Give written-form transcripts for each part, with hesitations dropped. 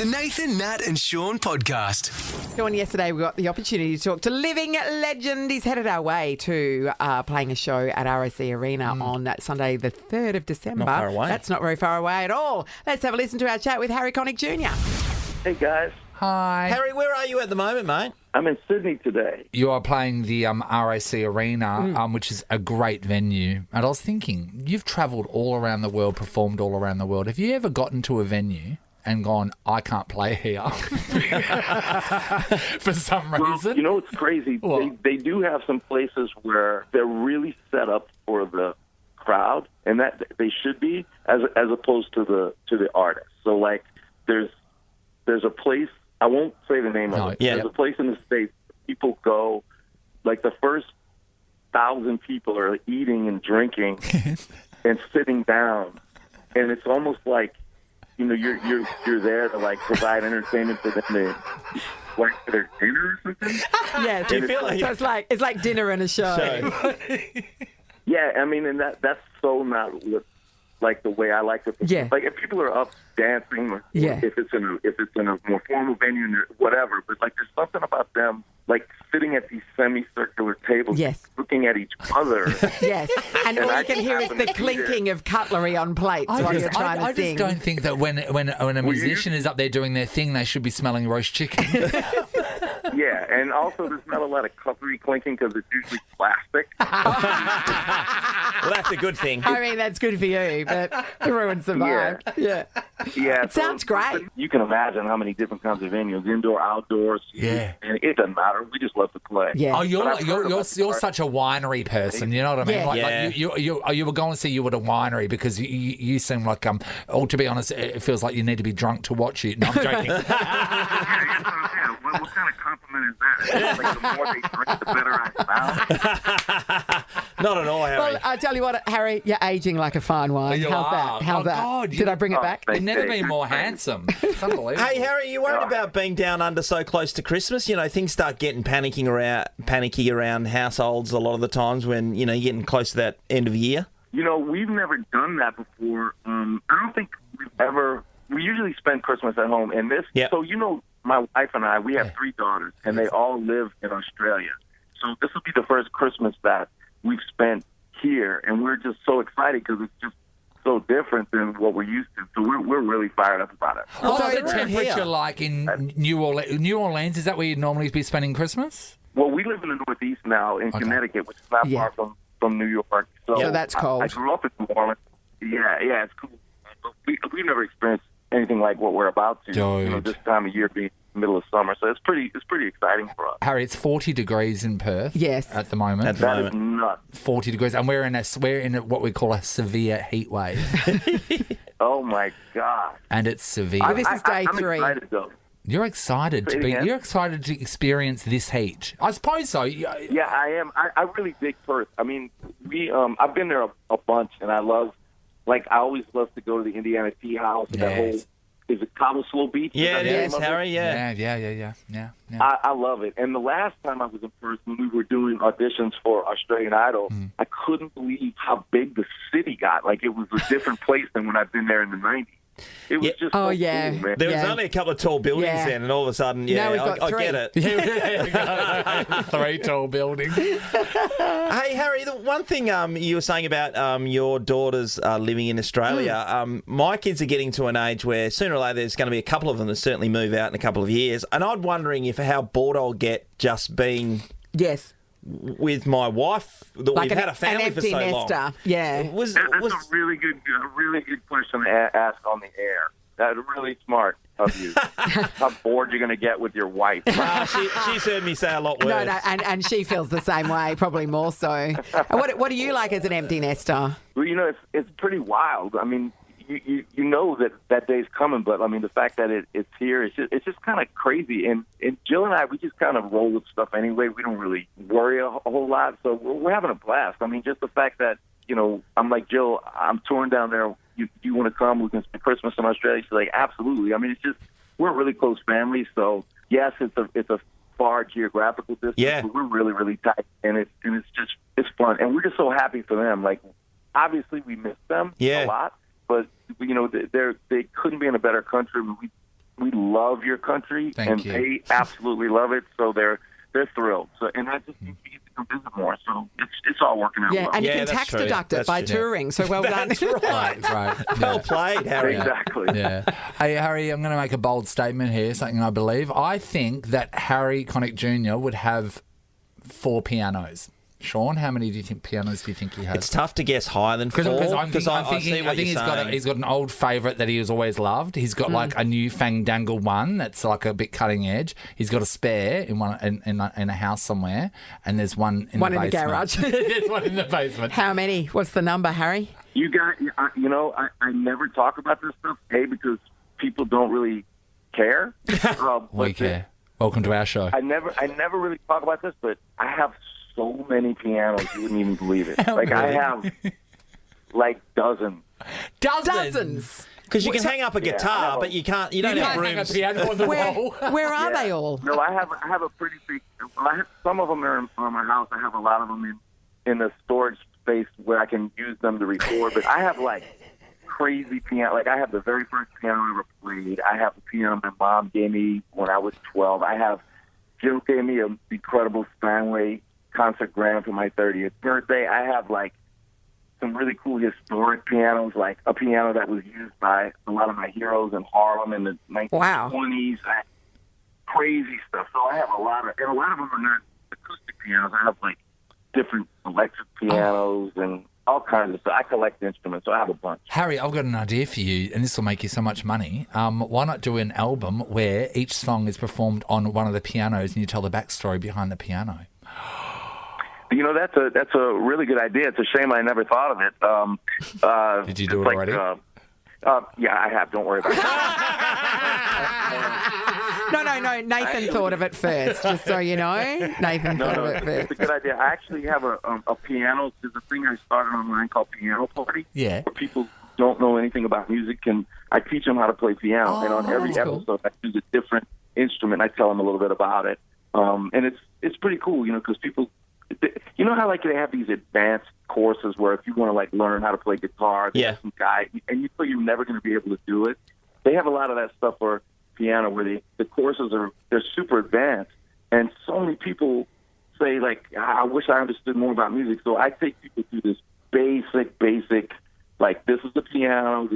The Nathan, Nat and Shaun podcast. Shaun, yesterday we got the opportunity to talk to living legend. He's headed our way to playing a show at RAC Arena on Sunday the 3rd of December. Not far away. That's not very far away at all. Let's have a listen to our chat with Harry Connick Jr. Hey, guys. Hi. Harry, where are you at the moment, mate? I'm in Sydney today. You are playing the RAC Arena, which is a great venue. And I was thinking, you've travelled all around the world, performed all around the world. Have you ever gotten to a venue and gone, I can't play here for some reason? You know what's crazy? They do have some places where they're really set up for the crowd, and that they should be, as opposed to the artist. So, like, there's a place, I won't say the name of it. Yeah. There's a place in the States people go, like the first 1,000 people are eating and drinking and sitting down, and it's almost like, you know, you're there to like provide entertainment for them to like for their dinner or something. Yeah, Do you feel like it's like dinner and a show. Yeah, I mean, and that's so not like the way I like to. Yeah. Like if people are up dancing, or Yeah. if it's in a more formal venue, whatever. But like, there's something about them like sitting at these semicircular tables, Yes. looking at each other. Yes, and all you can hear is the happen to be clinking of cutlery on plates while you're trying I to sing. just don't think that when a musician is up there doing their thing, they should be smelling roast chicken. Yeah, and also there's not a lot of cutlery clinking because it's usually plastic. Well, that's a good thing. I mean, that's good for you, but it ruins the vibe. Yeah. Yeah, It sounds great. You can imagine how many different kinds of venues, indoor, outdoors. Yeah. And it doesn't matter. We just love to play. Yeah. Oh, you're But I've heard about you're such a winery person. You know what I mean? Yeah. Like you were going to see you at a winery because you seem like Oh, to be honest, it feels like you need to be drunk to watch it. No, I'm joking. Yeah, what kind of compliment is that? Like the more they drink, the better I sound. Not at all, Harry. Well, I tell you what, Harry, you're aging like a fine wine. You How's are. that? How's Oh, that? God, Did I bring it back? You've never been more handsome. It's unbelievable. Hey, Harry, you worried about being down under so close to Christmas? You know, things start getting panicky around households a lot of the times when, you know, you're getting close to that end of year. You know, we've never done that before. I don't think we've ever. We usually spend Christmas at home, and this. Yep. So, you know, my wife and I, we have 3 daughters, and they all live in Australia. So this will be the first Christmas that we've spent here, and we're just so excited because it's just so different than what we're used to. So we're really fired up about it. What's the around temperature here. like in New Orleans? New Orleans, is that where you'd normally be spending Christmas? Well, we live in the Northeast now in Connecticut, which is not Yeah. far from New York. So that's cold. I grew up in New Orleans. Yeah, it's cool. But we've never experienced anything like what we're about to. You know, Dude. this time of year being middle of summer, so it's pretty exciting for us. Harry, it's 40 degrees in Perth. Yes. At the moment. At the That is moment. nuts. 40 degrees, and we're in what we call a severe heat wave, Oh my God! and it's severe. This is day I'm 3. excited though. You're excited to Say it be. again? You're excited to experience this heat. I suppose so. Yeah, I am. I really dig Perth. I mean, I've been there a bunch, and I love. Like, I always love to go to the Indiana Tea House. And that whole, Yes. is it Cobble Slow Beach? Yeah, it the name is, of Harry, yeah. Yeah. I love it. And the last time I was in Perth, when we were doing auditions for Australian Idol, I couldn't believe how big the city got. Like, it was a different place than when I've been there in the 90s. It was just Oh, so yeah. cool, man. There was only a couple of tall buildings Yeah. then, and all of a sudden, Now we've got I 3. get it. 3 tall buildings. Hey, Harry, the one thing you were saying about your daughters living in Australia, my kids are getting to an age where sooner or later there's going to be a couple of them that certainly move out in a couple of years, and I'm wondering how bored I'll get just being Yes. with my wife that Like we've had a family an for empty so nester. long. Yeah. Was That's a really good question to ask on the air. That's really smart of you. How bored you're going to get with your wife. she's heard me say a lot worse. No, and she feels the same way, probably more so. And what do you like as an empty nester? Well, you know, it's pretty wild. I mean, you know that day's coming, but I mean, the fact that it's here, it's just kind of crazy. And Jill and I, we just kind of roll with stuff anyway. We don't really worry a whole lot, so we're having a blast. I mean, just the fact that, you know, I'm like, Jill, I'm touring down there. You want to come? We can spend Christmas in Australia. She's like, absolutely. I mean, it's just, we're a really close family, so yes, it's a far geographical distance, Yeah. but we're really, really tight, and it's fun, and we're just so happy for them. Like, obviously, we miss them a lot, but you know, they couldn't be in a better country. we love your country, Thank you. they absolutely love it. So they're thrilled. So, and I just think we get to come visit more. So it's all working out Yeah, well. and you Yeah, can that's tax true. deduct it That's by true. touring. So well done. That's right. Right. Well Yeah. played, Harry. Exactly. Yeah. Hey, Harry, I'm going to make a bold statement here, something I believe. I think that Harry Connick Jr. would have 4 pianos. Sean, how many pianos do you think he has? It's tough to guess higher than 4 Because I'm because thinking, I think he's got an old favourite that he has always loved. He's got like a new fandangled one that's like a bit cutting edge. He's got a spare in one in a house somewhere, and there's one in One the in the basement. garage. There's one in the basement. How many? What's the number, Harry? You got, I never talk about this stuff, because people don't really care. We But care. Welcome to our show. I never really talk about this, but I have so many pianos you wouldn't even believe it. Like I have like dozens. Dozens. Because you can hang up a guitar, but you can't. You don't have hang a rooms. piano on the wall. Where are they all? No, I have a pretty big. Some of them are in my house. I have a lot of them in the storage space where I can use them to record. But I have like crazy piano. Like I have the very first piano I ever played. I have the piano my mom gave me when I was 12. Jill gave me an incredible Steinway concert grand for my 30th birthday. I have like some really cool historic pianos, like a piano that was used by a lot of my heroes in Harlem in the 1920s. Crazy stuff. So I have a lot of them are not acoustic pianos. I have like different electric pianos and all kinds of stuff. I collect instruments, so I have a bunch. Harry, I've got an idea for you, and this will make you so much money. Why not do an album where each song is performed on one of the pianos and you tell the backstory behind the piano? That's a really good idea. It's a shame I never thought of it. Did you do it already? Yeah, I have. Don't worry about it. No. Nathan thought of it first, just so you know. Nathan thought of it It's a first. good idea. I actually have a piano. There's a thing I started online called Piano Party. Yeah. Where people don't know anything about music, and I teach them how to play piano. And on every that's cool. episode, I use a different instrument. I tell them a little bit about it. And it's pretty cool, because people, how like they have these advanced courses where if you want to like learn how to play guitar, there's some guy, and you feel you're never going to be able to do it. They have a lot of that stuff for piano where the courses they're super advanced, and so many people say like, I wish I understood more about music. So I take people through this basic, like this is the piano,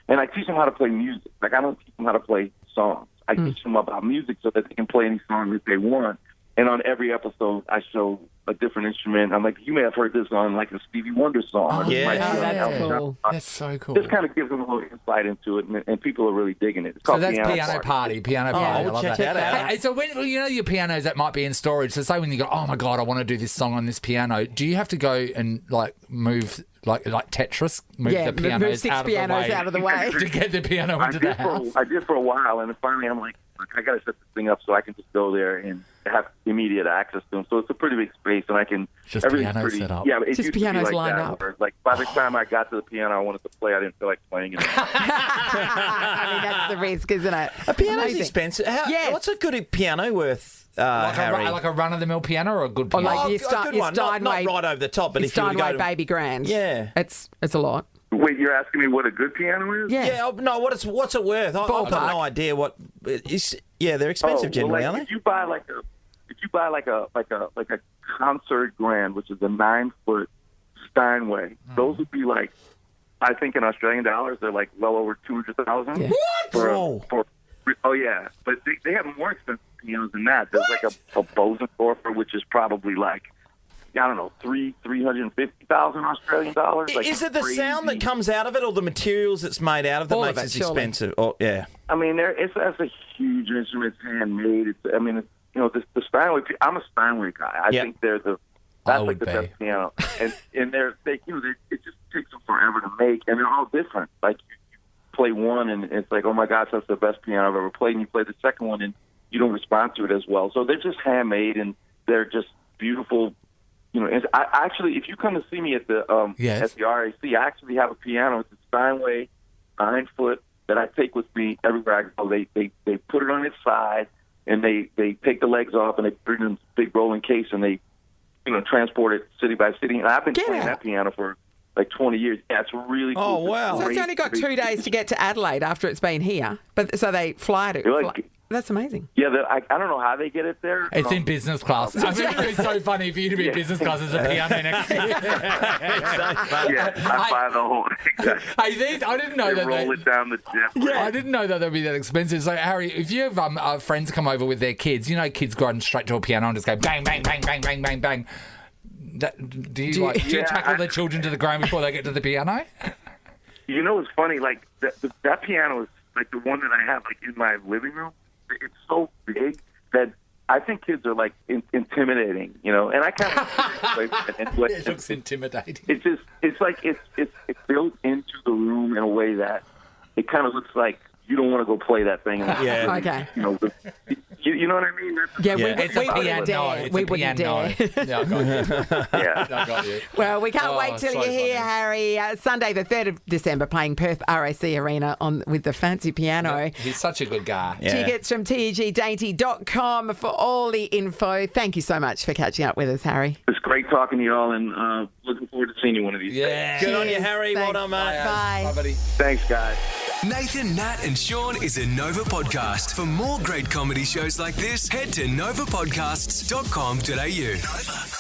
and I teach them how to play music. Like I don't teach them how to play songs. I teach them about music so that they can play any song that they want. And on every episode, I show a different instrument. I'm like, you may have heard this on like a Stevie Wonder song. yeah. That's cool. That's so cool. Just kind of gives them a little insight into it, and people are really digging it. It's So called that's Piano Piano Party. I we'll love check that. that out. Hey, so when your pianos that might be in storage, so say when you go, oh my God, I want to do this song on this piano, do you have to go and like move like Tetris, move Yeah, the pianos, move 6 pianos out of the way. to get the piano into the house? I did for a while, and then finally I'm like, I got to set this thing up so I can just go there and have immediate access to them. So it's a pretty big space, and I can Just everything's pianos pretty, set up. Yeah, but it Just used to be pianos like lined that, up. where, like by the time I got to the piano I wanted to play, I didn't feel like playing it. I mean, that's the risk, isn't it? A piano's Amazing. expensive. Yes. What's a good piano worth, Harry? Like a run-of-the-mill piano or a good Or piano? like Oh, your a good one. Not Steinway, right over the top, but your if you were to Steinway go to... baby grand. Yeah. It's a lot. Wait, you're asking me what a good piano is? Yeah. Yeah, no, what's it worth? I've got Ballpark. no idea what... they're expensive generally, well, like, aren't if you buy like a concert grand, which is a 9-foot Steinway, those would be like, I think in Australian dollars, they're like well over 200,000. Yeah. What? Oh yeah, but they have more expensive pianos than that. There's like a Bosendorfer, which is probably like, I don't know, 350,000 Australian dollars. Like, Is it the crazy. sound that comes out of it or the materials it's made out of that All of makes it, it surely. expensive? Oh, yeah. I mean, that's a huge instrument. It's handmade. The Steinway. I'm a Steinway guy. I Yep. think they're that's I like would the be. best piano. And it just takes them forever to make, and they're all different. Like you play one, and it's like, oh my gosh, that's the best piano I've ever played. And you play the second one, and you don't respond to it as well. So they're just handmade, and they're just beautiful. I actually, if you come to see me at the Yes. at the RAC, I actually have a piano. It's a Steinway 9-foot that I take with me everywhere I go. They put it on its side, and they take the legs off, and they put it in this big rolling case, and they transport it city by city. And I've been Get playing out. that piano for like 20 years. Yeah, it's really cool. Oh, wow. So it's only got 2 days to get to Adelaide after it's been here. But so they fly to. You're like- That's amazing. Yeah, I don't know how they get it there. It's in business class. I mean, it'd be so funny for you to be in business class as a piano next year. Yeah, I buy the whole thing. Hey, these, I didn't know They that roll it down the jet. Yeah, I didn't know that they'd be that expensive. So, Harry, if you have friends come over with their kids, you know, kids going straight to a piano and just go bang, bang, bang, bang, bang, bang, bang. Do you tackle the children to the ground before they get to the piano? You know, it's funny. Like that piano is like the one that I have like in my living room. It's so big that I think kids are like intimidating, you know. And I kind of It looks intimidating. it's like it's built into the room in a way that it kind of looks like you don't want to go play that thing. Yeah. Okay. You know, you know what I mean? Yeah, It's a we wouldn't piano. dare. It's We a wouldn't piano. dare. Yeah, I got you. Yeah. I got you. Well, we can't wait till so you're here, funny. Harry. Sunday, the 3rd of December, playing Perth RAC Arena with the fancy piano. He's such a good guy. Yeah. Tickets from tegdainty.com for all the info. Thank you so much for catching up with us, Harry. It's great talking to y'all, and looking forward to seeing you one of these days. Yeah. Good on you, Harry. Well Thanks. done, mate. Bye. Bye, buddy. Thanks, guys. Nathan, Nat and Shaun is a Nova podcast. For more great comedy shows like this, head to novapodcasts.com.au. Nova.